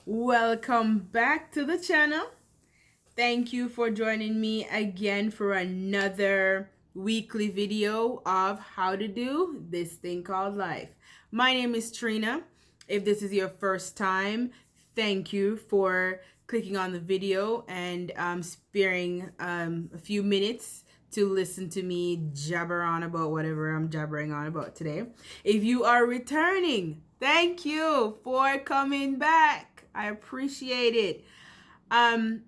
Welcome back to the channel. Thank you for joining me again for another weekly video of how to do this thing called life. My name is Trina. If this is your first time, thank you for clicking on the video and sparing a few minutes to listen to me jabber on about whatever I'm jabbering on about today. If you are returning, thank you for coming back. I appreciate it. Um,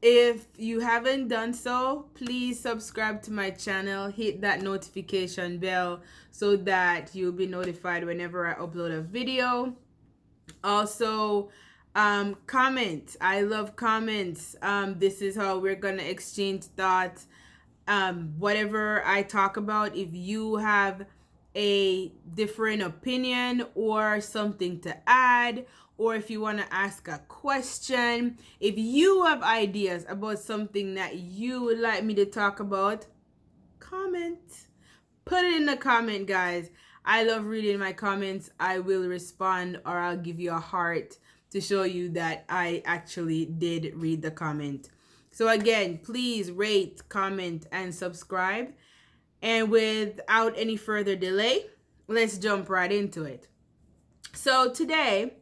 if you haven't done so, please subscribe to my channel, hit that notification bell so that you'll be notified whenever I upload a video. Also, comment. I love comments. This is how we're gonna exchange thoughts. Whatever I talk about, if you have a different opinion or something to add, or if you want to ask a question, if you have ideas about something that you would like me to talk about, comment. Put it in the comment, guys. I love reading my comments. I will respond or I'll give you a heart to show you that I actually did read the comment. So again, please rate, comment, and subscribe. And without any further delay, let's jump right into it. So today,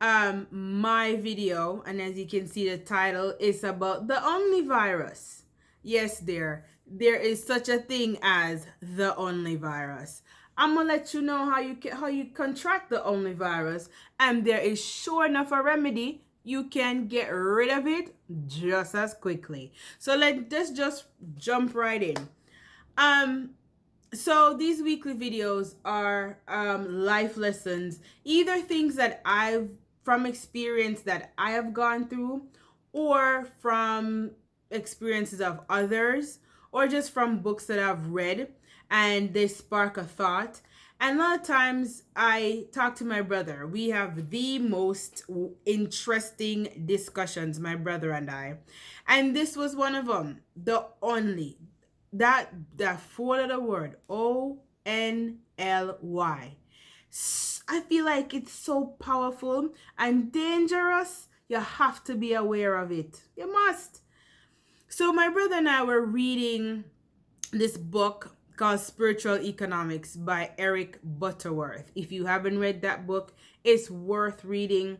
my video, and as you can see the title, is about the only virus. Yes, there is such a thing as the only virus. I'm gonna let you know how you contract the only virus, and there is sure enough a remedy. You can get rid of it just as quickly. So let's just jump right in. Um, so these weekly videos are life lessons, either things that I've from experience that I have gone through, or from experiences of others, or just from books that I've read and they spark a thought. And a lot of times I talk to my brother. We have the most interesting discussions, my brother and I. And this was one of them. The only that four-letter word, ONLY. I feel like it's so powerful and dangerous. You have to be aware of it. You must. So my brother and I were reading this book called Spiritual Economics by Eric Butterworth. If you haven't read that book, it's worth reading.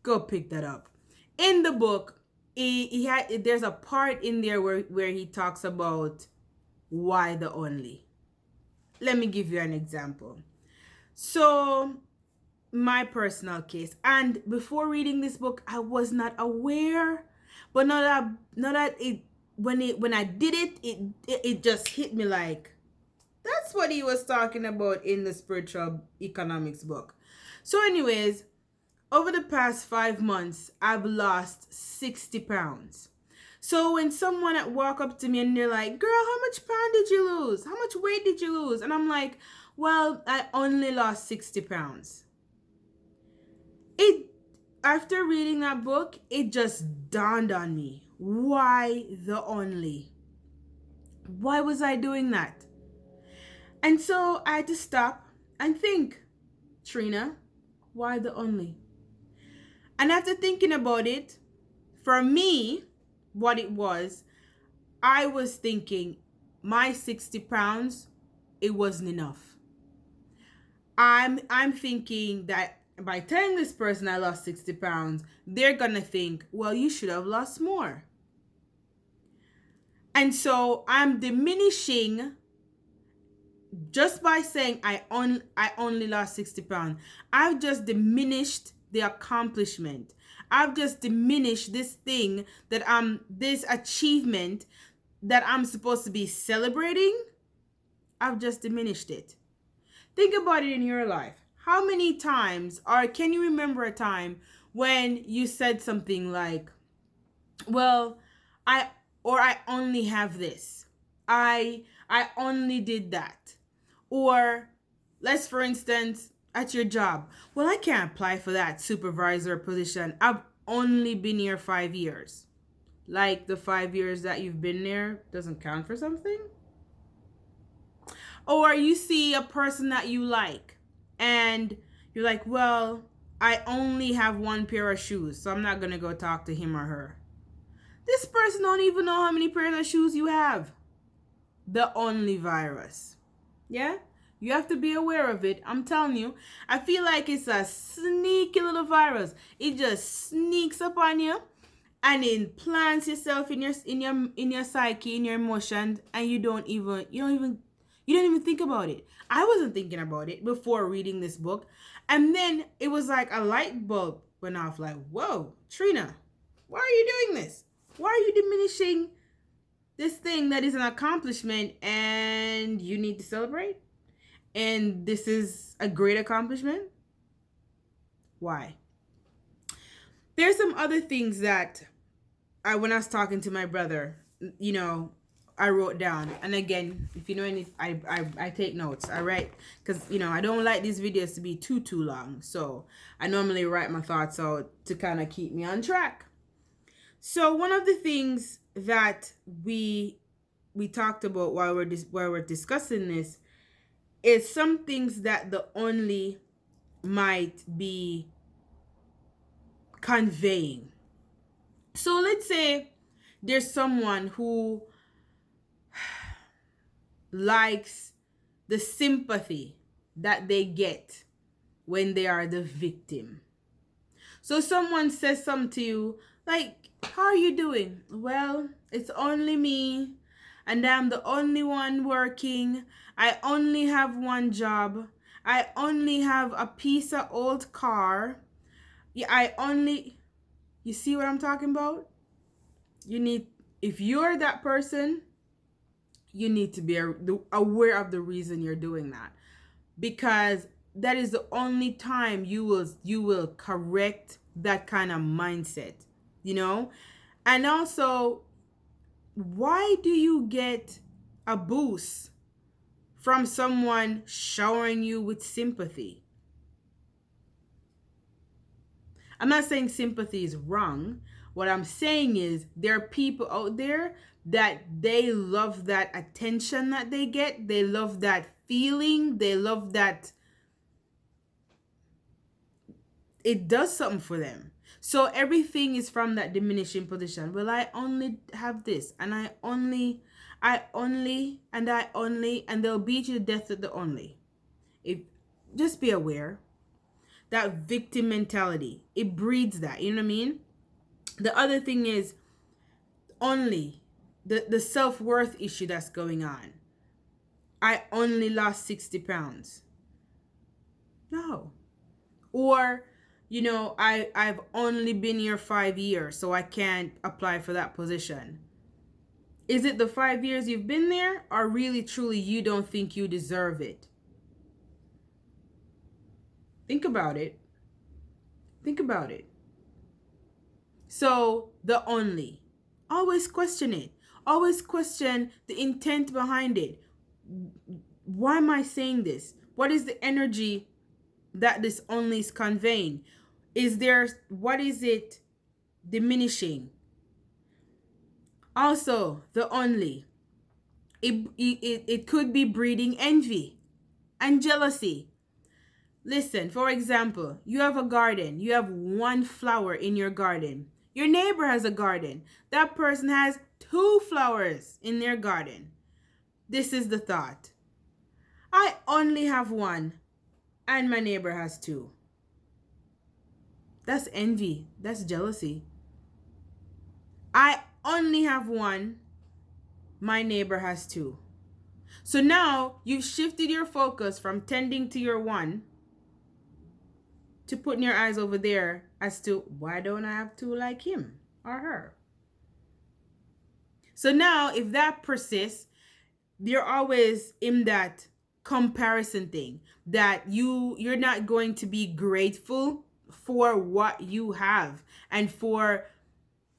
Go pick that up. In the book, he had there's a part in there where he talks about why the only. Let me give you an example. So, my personal case, and before reading this book, I was not aware, but not that it when I did it, it just hit me like that's what he was talking about in the spiritual economics book. So, anyways, over the past 5 months, I've lost 60 pounds. So when someone walk up to me and they're like, girl, how much pound did you lose? How much weight did you lose? And I'm like, well, I only lost 60 pounds. It After reading that book, it just dawned on me. Why the only? Why was I doing that? And so I had to stop and think, Trina, why the only? And after thinking about it, for me, what it was, I was thinking my 60 pounds, it wasn't enough. I'm thinking that by telling this person I lost 60 pounds, they're gonna think, well, you should have lost more. And so I'm diminishing just by saying I only lost 60 pounds. I've just diminished the accomplishment. I've just diminished this thing that this achievement that I'm supposed to be celebrating. I've just diminished it. Think about it in your life. How many times, or can you remember a time when you said something like, well, I only have this. I only did that. Or let's for instance at your job. Well, I can't apply for that supervisor position. I've only been here 5 years. Like the 5 years that you've been there doesn't count for something? Or you see a person that you like and you're like, well, I only have one pair of shoes, so I'm not going to go talk to him or her. This person don't even know how many pairs of shoes you have. The only virus. Yeah? You have to be aware of it. I'm telling you. I feel like it's a sneaky little virus. It just sneaks up on you and it plants itself in your psyche, in your emotions, and you don't even think about it. I wasn't thinking about it before reading this book. And then it was like a light bulb went off, like, whoa, Trina, why are you doing this? Why are you diminishing this thing that is an accomplishment and you need to celebrate? And this is a great accomplishment? Why? There's some other things that when I was talking to my brother, I wrote down. And again, if you know any, I take notes. I write, because I don't like these videos to be too long. So I normally write my thoughts out to kind of keep me on track. So one of the things that we talked about while we're discussing this is some things that the only might be conveying. So let's say there's someone who likes the sympathy that they get when they are the victim. So someone says something to you like, how are you doing? Well, it's only me, and I'm the only one working. I only have one job. I only have a piece of old car. Yeah, you see what I'm talking about? If you're that person, you need to be aware of the reason you're doing that, because that is the only time you will correct that kind of mindset, and also, why do you get a boost from someone showering you with sympathy? I'm not saying sympathy is wrong. What I'm saying is there are people out there that they love that attention that they get. They love that feeling. They love that it does something for them. So everything is from that diminishing position. Well, I only have this, and I only, and they'll beat you to death with the only. Just be aware. That victim mentality, it breeds that, you know what I mean? The other thing is only the self-worth issue that's going on. I only lost 60 pounds. No. Or, I've only been here 5 years, so I can't apply for that position. Is it the 5 years you've been there, or really truly you don't think you deserve it? Think about it. Think about it. So, the only. Always question it. Always question the intent behind it. Why am I saying this? What is the energy that this only is conveying? What is it diminishing? Also, the only. It could be breeding envy and jealousy. Listen, for example, you have a garden. You have one flower in your garden. Your neighbor has a garden. That person has 2 flowers in their garden. This is the thought. I only have one, and my neighbor has 2. That's envy. That's jealousy. I only have one, my neighbor has 2. So now you've shifted your focus from tending to your one to putting your eyes over there as to, why don't I have 2 like him or her? So now if that persists, you're always in that comparison thing, that you're not going to be grateful for what you have, and for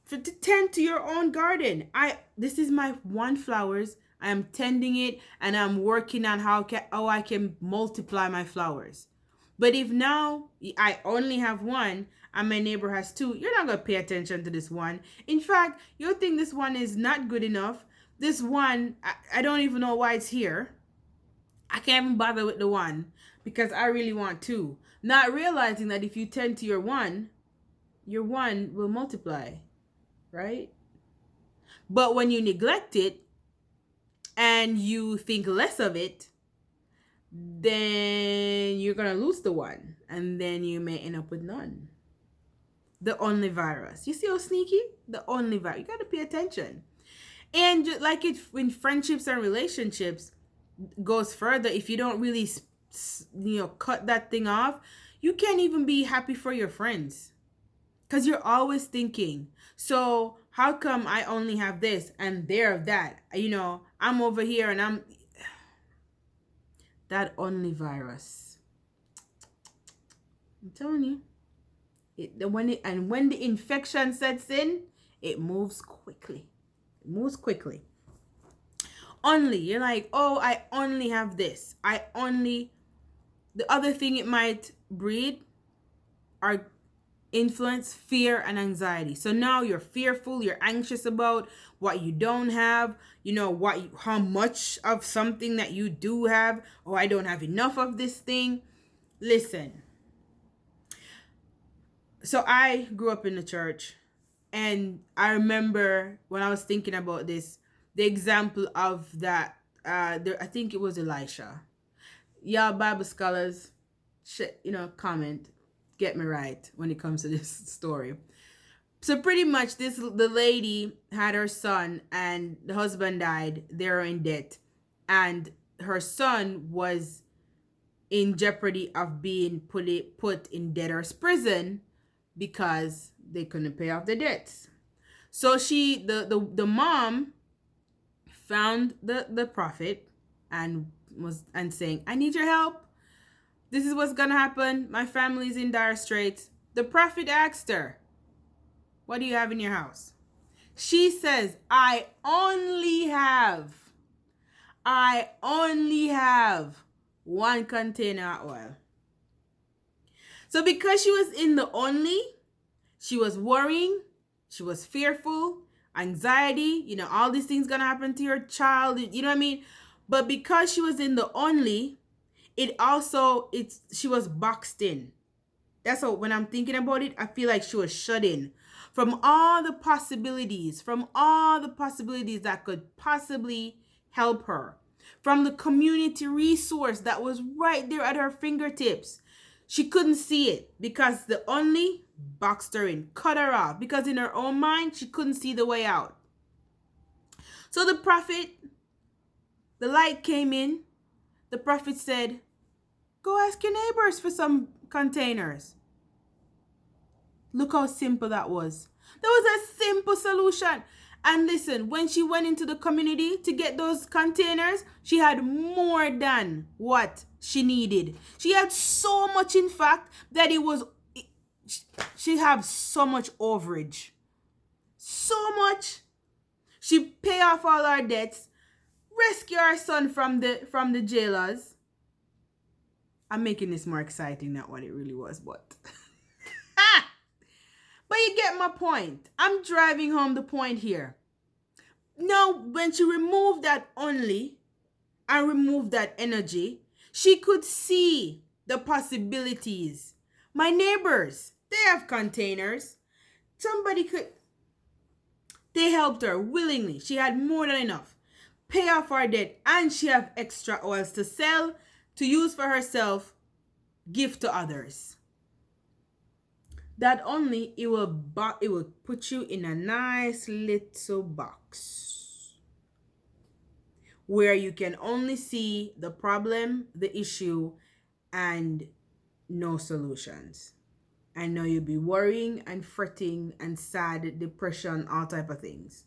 to tend to your own garden. This is my one flowers. I am tending it, and I'm working on how I can multiply my flowers. But if now I only have one and my neighbor has 2, you're not going to pay attention to this one. In fact, you'll think this one is not good enough. This one, I don't even know why it's here. I can't even bother with the one because I really want 2. not realizing that if you tend to your one will multiply, right? But when you neglect it and you think less of it, then you're gonna lose the one, and then you may end up with none. The only virus. You see how sneaky? The only virus. You gotta pay attention. And just like it in friendships and relationships goes further, if you don't really cut that thing off, you can't even be happy for your friends, because you're always thinking, so how come I only have this and they're of that? I'm over here and I'm that only virus. I'm telling you, when the infection sets in, it moves quickly. Only, you're like, oh, I only have this. The other thing it might breed are influence, fear, and anxiety. So now you're fearful, you're anxious about what you don't have, how much of something that you do have. Oh, I don't have enough of this thing. Listen. So I grew up in the church, and I remember when I was thinking about this, the example of that, I think it was Elisha. Y'all Bible scholars, comment, get me right when it comes to this story. So pretty much the lady had her son, and the husband died. They're in debt, and her son was in jeopardy of being put in debtor's prison because they couldn't pay off the debts. So the mom found the prophet and saying, I need your help. This is what's gonna happen. My family's in dire straits. The prophet asked her, what do you have in your house? She says, I only have one container of oil. So because she was in the only, she was worrying, she was fearful, anxiety, all these things gonna happen to your child, you know what I mean? But because she was in the only, she was boxed in. That's what, when I'm thinking about it, I feel like she was shut in from all the possibilities that could possibly help her, from the community resource that was right there at her fingertips. She couldn't see it because the only boxed her in, cut her off, because in her own mind, she couldn't see the way out. So the light came in. The prophet said, go ask your neighbors for some containers. Look how simple that was. That was a simple solution. And listen, when she went into the community to get those containers, she had more than what she needed. She had so much, in fact, that she had so much overage. So much. She paid off all her debts, rescue her son from the jailers. I'm making this more exciting than what it really was, but but you get my point. I'm driving home the point here. Now, when she removed that only and removed that energy, she could see the possibilities. My neighbors, they have containers. They helped her willingly. She had more than enough. Pay off her debt, and she have extra oils to sell, to use for herself, give to others. That only, it will put you in a nice little box where you can only see the problem, the issue, and no solutions. And now you'll be worrying and fretting and sad, depression, all type of things.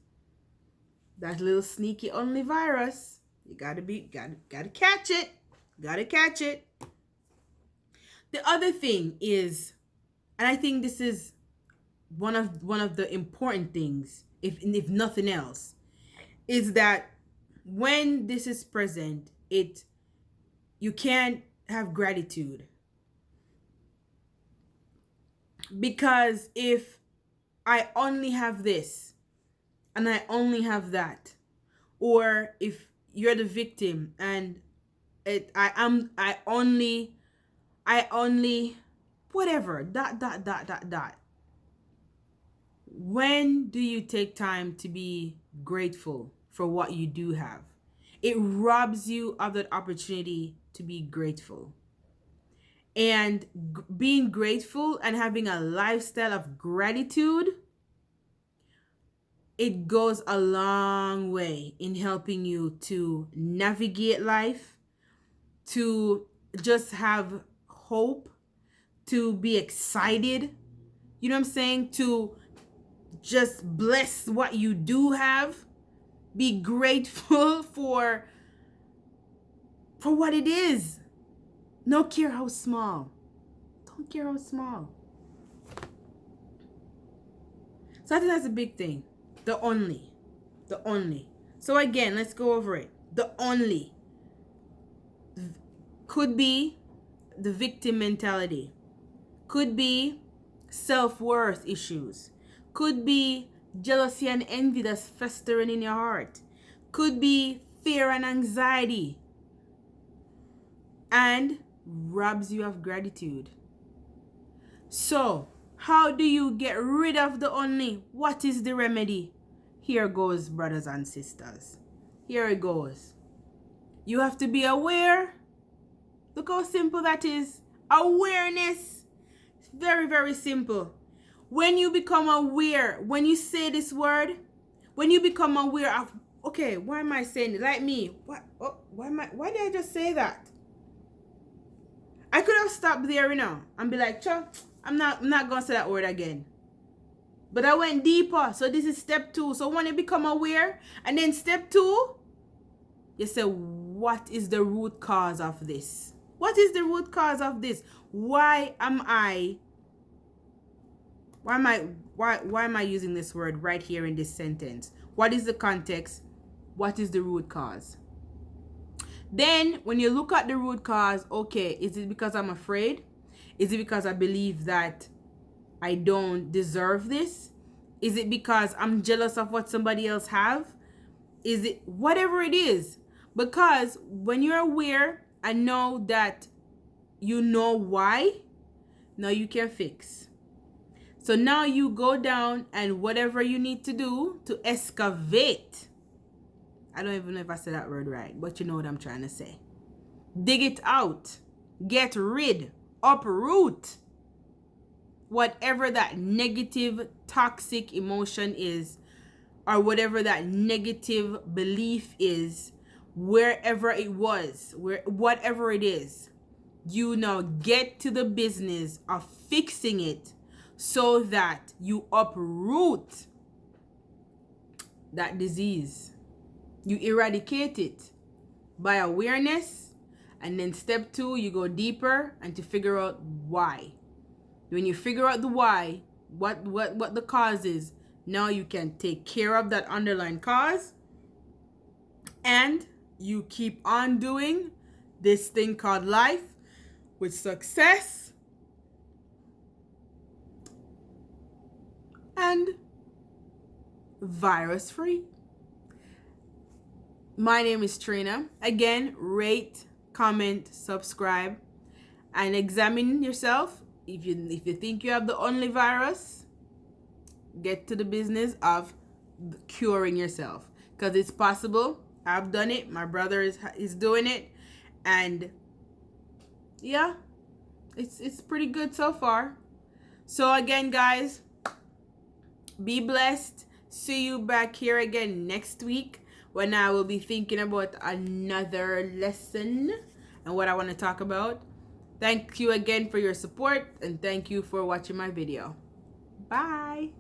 That little sneaky only virus, you gotta catch it. Gotta catch it. The other thing is, and I think this is one of the important things, if nothing else, is that when this is present, you can't have gratitude. Because if I only have this and I only have that, or if you're the victim and I only whatever, dot. When do you take time to be grateful for what you do have? It robs you of that opportunity to be grateful. And being grateful and having a lifestyle of gratitude, it goes a long way in helping you to navigate life, to just have hope, to be excited, you know what I'm saying? To just bless what you do have. Be grateful for what it is. No care how small. Don't care how small. So I think that's a big thing. The only. So again, let's go over it. The only could be the victim mentality. Could be self-worth issues. Could be jealousy and envy that's festering in your heart. Could be fear and anxiety. And robs you of gratitude. So, how do you get rid of the only? What is the remedy? Here goes, brothers and sisters. Here it goes. You have to be aware. Look how simple that is. Awareness. It's very, very simple. When you become aware, when you say this word, when you become aware of, okay, why am I saying it? Like me. Why did I just say that? I could have stopped there, and be like, I'm not gonna say that word again. But I went deeper. So this is step 2. So when you become aware, and then step 2, you say, what is the root cause of this? What is the root cause of this? Why am I using this word right here in this sentence? What is the context? What is the root cause? Then when you look at the root cause, okay, is it because I'm afraid? Is it because I believe that I don't deserve this? Is it because I'm jealous of what somebody else have? Is it whatever it is? Because when you're aware and know that you know why, now you can fix. So now you go down and whatever you need to do to excavate. I don't even know if I said that word right, but you know what I'm trying to say. Dig it out. Get rid. Uproot. Whatever that negative, toxic emotion is, or whatever that negative belief is, wherever it was, whatever it is, you now get to the business of fixing it so that you uproot that disease. You eradicate it by awareness, and then step 2, you go deeper and to figure out why. When you figure out the why, what the cause is, now you can take care of that underlying cause, and you keep on doing this thing called life with success and virus free. My name is Trina. Again, rate, comment, subscribe, and examine yourself. If you think you have the only virus, get to the business of curing yourself, because it's possible. I've done it. My brother is doing it, and yeah, it's pretty good so far. So again, guys, be blessed. See you back here again next week, when I will be thinking about another lesson and what I want to talk about. Thank you again for your support, and thank you for watching my video. Bye.